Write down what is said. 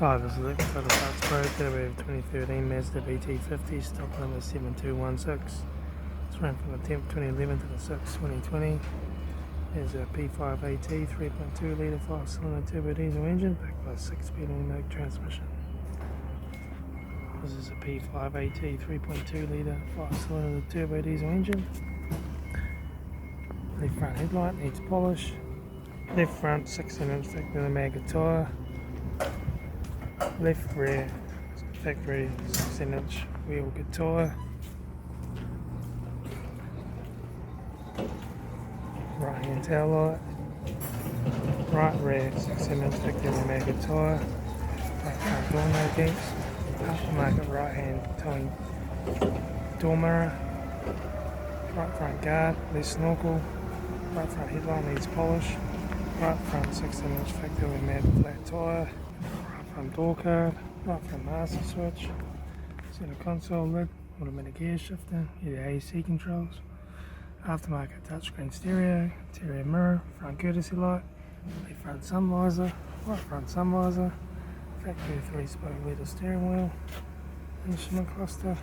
Hi, this is Litre for the Parts Pro. Today we have 2013 Mazda BT50, stock number 7216. It's run from the 10th 2011 to the 6th 2020. There's a P5AT 3.2 litre 5-cylinder turbo diesel engine backed by a 6-speed automatic transmission. This is a P5AT 3.2 litre 5-cylinder turbo diesel engine. Left front headlight needs polish. Left front 16-inch factory maggot tyre. Left rear factory 16-inch wheel good tyre. Right hand taillight. Right rear 16-inch factory maggot tyre. Right front door no dents. Aftermarket right hand towing door mirror. Right front guard less snorkel. Right front headlight needs polish. Right front 16-inch factory maggot flat tyre. Front door card, right front master switch, center console lid, automatic gear shifter, either AC controls, aftermarket touchscreen stereo, interior mirror, front courtesy light, left front sun visor, right front sun visor, factory 3-spoke leather steering wheel, instrument cluster,